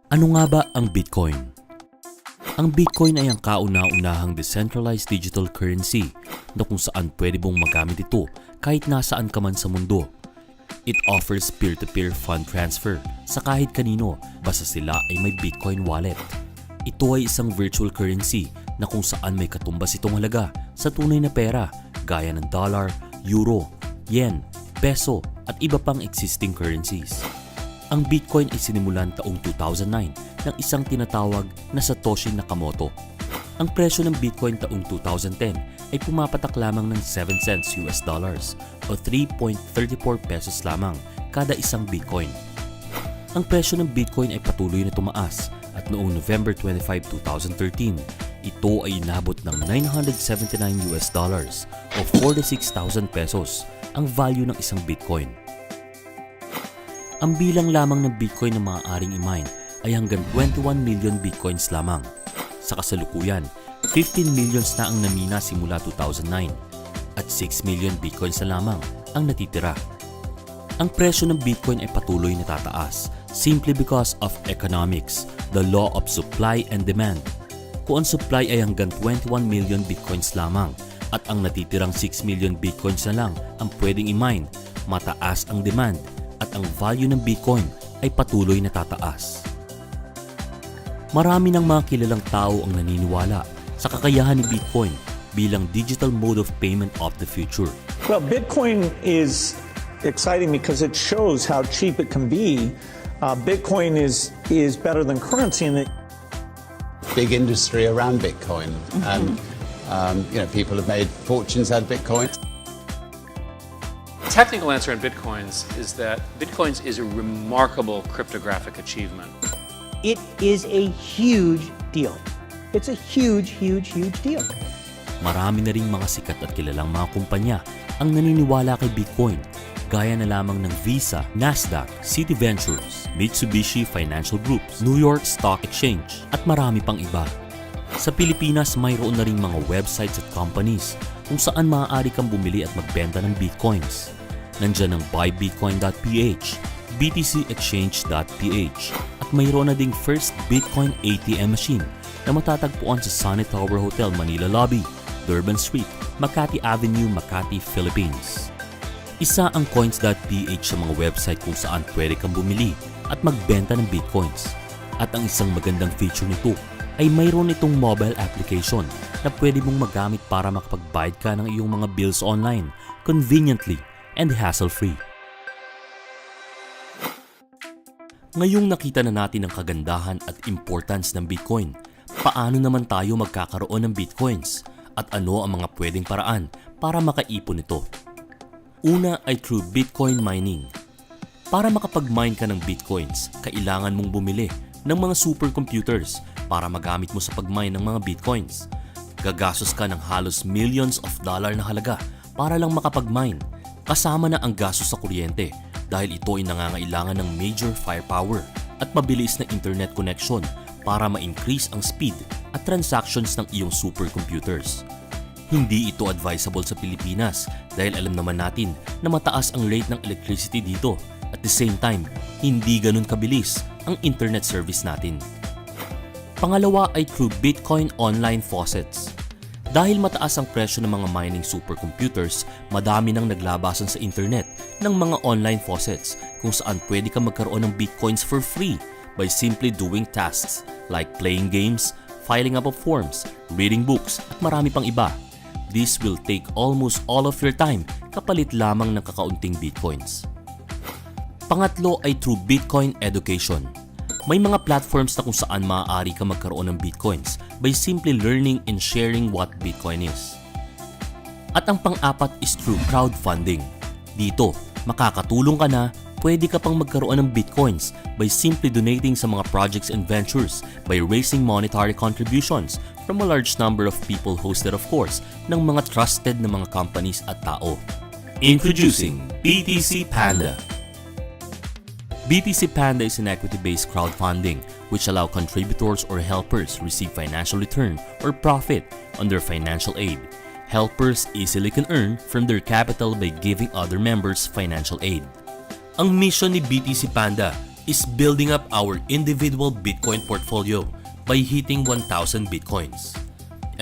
Ano nga ba ang Bitcoin? Ang Bitcoin ay ang kauna-unahang decentralized digital currency na kung saan pwede mong magamit ito kahit nasaan ka man sa mundo. It offers peer-to-peer fund transfer sa kahit kanino basta sila ay may Bitcoin wallet. Ito ay isang virtual currency na kung saan may katumbas itong halaga sa tunay na pera gaya ng dollar, euro, yen, peso at iba pang existing currencies. Ang Bitcoin ay sinimulan taong 2009 ng isang tinatawag na Satoshi Nakamoto. Ang presyo ng Bitcoin taong 2010 ay pumapatak lamang ng 7 cents US dollars o 3.34 pesos lamang kada isang Bitcoin. Ang presyo ng Bitcoin ay patuloy na tumaas at noong November 25, 2013, ito ay inabot ng 979 US dollars o 46,000 pesos ang value ng isang Bitcoin. Ang bilang lamang ng Bitcoin na maaaring i-mine ay hanggang 21 million Bitcoins lamang. Sa kasalukuyan, 15 millions na ang namina simula 2009 at 6 million Bitcoins na lamang ang natitira. Ang presyo ng Bitcoin ay patuloy na tataas simply because of economics, the law of supply and demand. Kung ang supply ay hanggang 21 million Bitcoins lamang at ang natitirang 6 million Bitcoins na lang ang pwedeng i-mine, mataas ang demand at ang value ng Bitcoin ay patuloy na tataas. Marami ng mga kilalang tao ang naniniwala sa kakayahan ni Bitcoin bilang digital mode of payment of the future. Well, Bitcoin is exciting because it shows how cheap it can be. Bitcoin is better than currency in that big industry around Bitcoin, and people have made fortunes out of Bitcoin. Technical answer on Bitcoins is that Bitcoins is a remarkable cryptographic achievement. It is a huge deal. It's a huge, huge, huge deal. Marami na ring mga sikat at kilalang mga kumpanya ang naniniwala kay Bitcoin, gaya na lamang ng Visa, Nasdaq, Citi Ventures, Mitsubishi Financial Groups, New York Stock Exchange at marami pang iba. Sa Pilipinas, mayroon na ring mga websites at companies kung saan maaari kang bumili at magbenta ng Bitcoins. Nandiyan ang buybitcoin.ph, btcexchange.ph at mayroon na ding first Bitcoin ATM machine na matatagpuan sa Sunny Tower Hotel, Manila Lobby, Durban Street, Makati Avenue, Makati, Philippines. Isa ang coins.ph sa mga website kung saan pwede kang bumili at magbenta ng Bitcoins. At ang isang magandang feature nito ay mayroon itong mobile application na pwede mong magamit para makapagbayad ka ng iyong mga bills online, conveniently and hassle-free. Ngayong nakita na natin ang kagandahan at importance ng Bitcoin, paano naman tayo magkakaroon ng Bitcoins at ano ang mga pwedeng paraan para makaipon nito? Una ay through Bitcoin mining. Para makapag-mine ka ng Bitcoins, kailangan mong bumili ng mga supercomputers para magamit mo sa pag-mine ng mga Bitcoins. Gagastos ka ng halos millions of dollar na halaga para lang makapag-mine. Kasama na ang gastos sa kuryente dahil ito ay nangangailangan ng major firepower at mabilis na internet connection para ma-increase ang speed at transactions ng iyong supercomputers. Hindi ito advisable sa Pilipinas dahil alam naman natin na mataas ang rate ng electricity dito. At the same time, hindi ganun kabilis ang internet service natin. Pangalawa ay through Bitcoin online faucets. Dahil mataas ang presyo ng mga mining supercomputers, madami nang naglabasan sa internet ng mga online faucets kung saan pwede ka magkaroon ng Bitcoins for free by simply doing tasks like playing games, filing up of forms, reading books at marami pang iba. This will take almost all of your time kapalit lamang ng kakaunting Bitcoins. Pangatlo ay through Bitcoin education. May mga platforms na kung saan maaari ka magkaroon ng Bitcoins by simply learning and sharing what Bitcoin is. At ang pang-apat is through crowdfunding. Dito, makakatulong ka na, pwede ka pang magkaroon ng Bitcoins by simply donating sa mga projects and ventures by raising monetary contributions from a large number of people hosted of course ng mga trusted na mga companies at tao. Introducing BTC Panda. BTC Panda is an equity-based crowdfunding which allow contributors or helpers receive financial return or profit on their financial aid. Helpers easily can earn from their capital by giving other members financial aid. Ang mission ni BTC Panda is building up our individual Bitcoin portfolio by hitting 1,000 Bitcoins.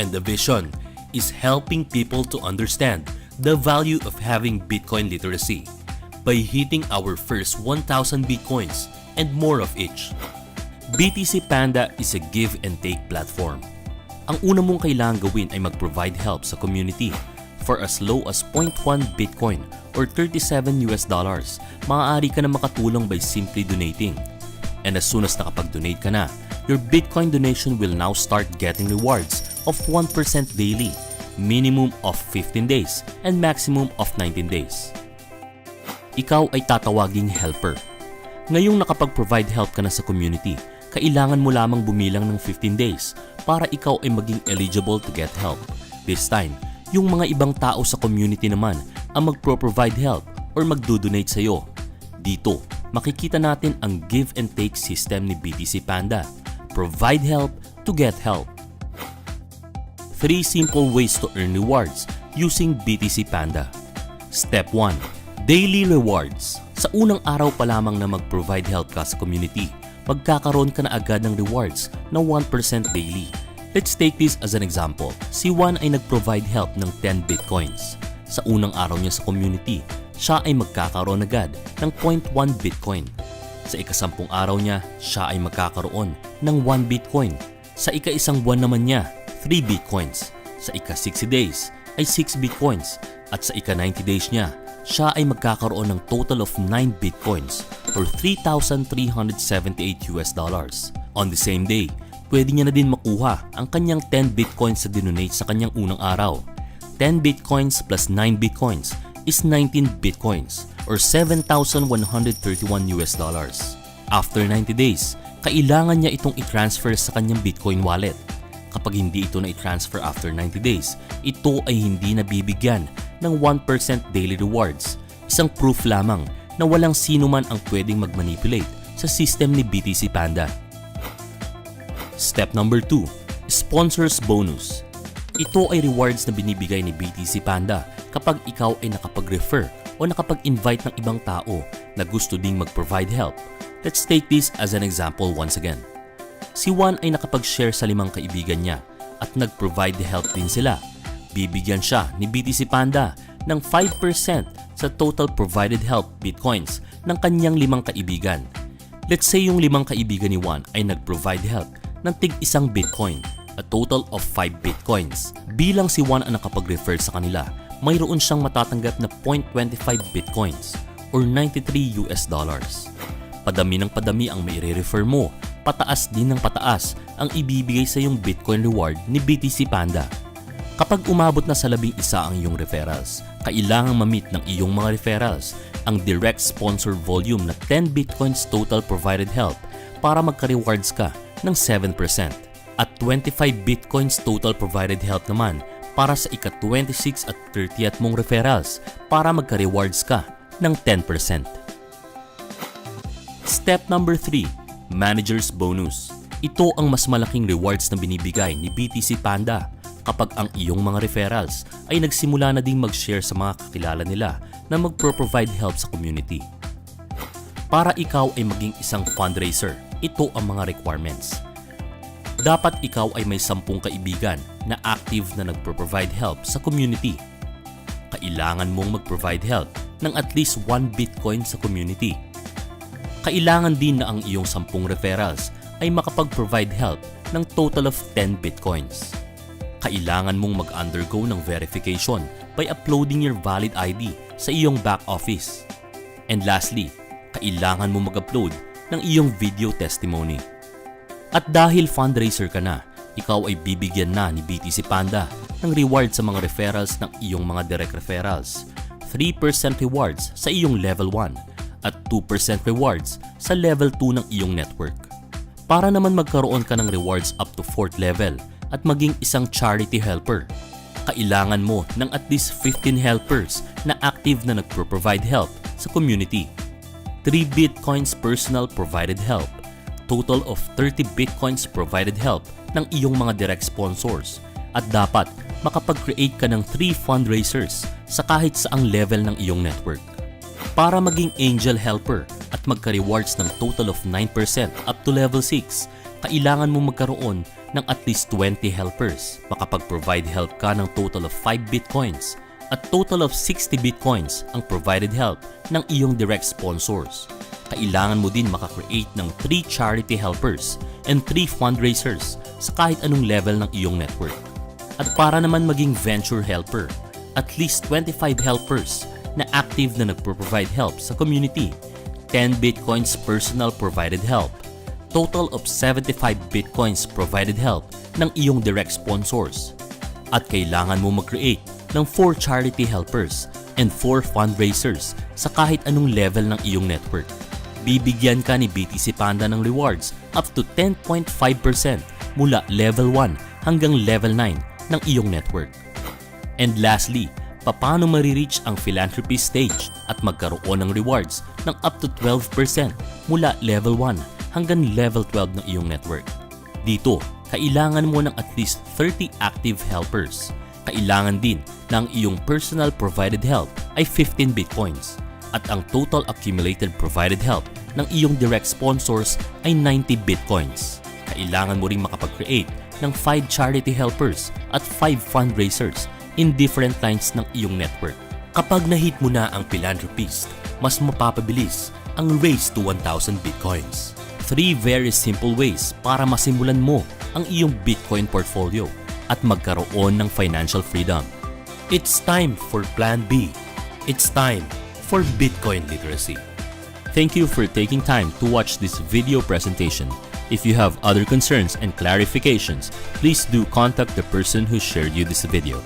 And the vision is helping people to understand the value of having Bitcoin literacy by hitting our first 1,000 Bitcoins and more of each. BTC Panda is a give and take platform. Ang una mong kailangan gawin ay mag-provide help sa community. For as low as 0.1 Bitcoin or $37, maaari ka na makatulong by simply donating. And as soon as nakapag-donate ka na, your Bitcoin donation will now start getting rewards of 1% daily, minimum of 15 days, and maximum of 19 days. Ikaw ay tatawaging helper. Ngayong nakapag-provide help ka na sa community, kailangan mo lamang bumilang ng 15 days para ikaw ay maging eligible to get help. This time, yung mga ibang tao sa community naman ang magpro-provide help or magdo-donate sa'yo. Dito, makikita natin ang give and take system ni BTC Panda. Provide help to get help. 3 simple ways to earn rewards using BTC Panda. Step 1. Daily rewards. Sa unang araw pa lamang na mag-provide help ka sa community, magkakaroon ka na agad ng rewards na 1% daily. Let's take this as an example. Si Juan ay nag-provide help ng 10 Bitcoins. Sa unang araw niya sa community, siya ay magkakaroon agad ng 0.1 Bitcoin. Sa ika-10 araw niya, siya ay magkakaroon ng 1 Bitcoin. Sa ika-1 buwan naman niya, 3 Bitcoins. Sa ika-60 days ay 6 Bitcoins. At sa ika-90 days niya, siya ay magkakaroon ng total of 9 Bitcoins or $3,378. On the same day, pwede niya na din makuha ang kanyang 10 Bitcoins sa dinonate sa kanyang unang araw. 10 Bitcoins plus 9 Bitcoins is 19 Bitcoins or $7,131. After 90 days, kailangan niya itong i-transfer sa kanyang Bitcoin wallet. Kapag hindi ito na i-transfer after 90 days, ito ay hindi nabibigyan ng 1% daily rewards. Isang proof lamang na walang sino man ang pwedeng mag-manipulate sa system ni BTC Panda. Step number 2. Sponsors bonus. Ito ay rewards na binibigay ni BTC Panda kapag ikaw ay nakapag-refer o nakapag-invite ng ibang tao na gusto ding mag-provide help. Let's take this as an example once again. Si Juan ay nakapag-share sa 5 kaibigan niya at nag-provide help din sila. Bibigyan siya ni BTC Panda ng 5% sa total provided help Bitcoins ng kanyang 5 kaibigan. Let's say yung 5 kaibigan ni Juan ay nag-provide help ng tig-1 Bitcoin, a total of 5 Bitcoins. Bilang si Juan ang nakapag-refer sa kanila, mayroon siyang matatanggap na 0.25 Bitcoins or $93. Padami ng padami ang mai-refer mo, pataas din ng pataas ang ibibigay sa iyong Bitcoin reward ni BTC Panda. Kapag umabot na sa 11 ang iyong referrals, kailangang ma-meet ng iyong mga referrals ang direct sponsor volume na 10 Bitcoins total provided help para magka-rewards ka ng 7% at 25 Bitcoins total provided help naman para sa ika-26 at 30th mong referrals para magka-rewards ka ng 10%. Step number 3. Manager's bonus. Ito ang mas malaking rewards na binibigay ni BTC Panda kapag ang iyong mga referrals ay nagsimula na ding mag-share sa mga kakilala nila na magpro-provide help sa community. Para ikaw ay maging isang fundraiser, ito ang mga requirements. Dapat ikaw ay may 10 kaibigan na active na nagpro-provide help sa community. Kailangan mong mag-provide help ng at least 1 Bitcoin sa community. Kailangan din na ang iyong 10 referrals ay makapag-provide help ng total of 10 Bitcoins. Kailangan mong mag-undergo ng verification by uploading your valid ID sa iyong back office. And lastly, kailangan mong mag-upload ng iyong video testimony. At dahil fundraiser ka na, ikaw ay bibigyan na ni BTC Panda ng reward sa mga referrals ng iyong mga direct referrals, 3% rewards sa iyong level 1 at 2% rewards sa level 2 ng iyong network. Para naman magkaroon ka ng rewards up to 4th level at maging isang charity helper, kailangan mo ng at least 15 helpers na active na nagpro-provide help sa community. 3 Bitcoins personal provided help, total of 30 Bitcoins provided help ng iyong mga direct sponsors, at dapat makapag-create ka ng 3 fundraisers sa kahit saang level ng iyong network. Para maging angel helper at magka-rewards ng total of 9% up to level 6, kailangan mo magkaroon ng at least 20 helpers. Makapag-provide help ka ng total of 5 bitcoins at total of 60 bitcoins ang provided help ng iyong direct sponsors. Kailangan mo din makakreate ng 3 charity helpers and 3 fundraisers sa kahit anong level ng iyong network. At para naman maging venture helper, at least 25 helpers na active na nagpo-provide help sa community, 10 bitcoins personal provided help, total of 75 bitcoins provided help ng iyong direct sponsors. At kailangan mo mag-create ng 4 charity helpers and 4 fundraisers sa kahit anong level ng iyong network. Bibigyan ka ni BTC Panda ng rewards up to 10.5% mula level 1 hanggang level 9 ng iyong network. And lastly, paano marireach ang philanthropy stage at magkaroon ng rewards ng up to 12% mula level 1 hanggang level 12 ng iyong network. Dito, kailangan mo ng at least 30 active helpers. Kailangan din na ang iyong personal provided help ay 15 bitcoins at ang total accumulated provided help ng iyong direct sponsors ay 90 bitcoins. Kailangan mo ring makapag-create ng 5 charity helpers at 5 fundraisers in different lines ng iyong network. Kapag na-hit mo na ang philanthropist, mas mapapabilis ang race to 1,000 bitcoins. 3 very simple ways para masimulan mo ang iyong Bitcoin portfolio at magkaroon ng financial freedom. It's time for Plan B. It's time for Bitcoin literacy. Thank you for taking time to watch this video presentation. If you have other concerns and clarifications, please do contact the person who shared you this video.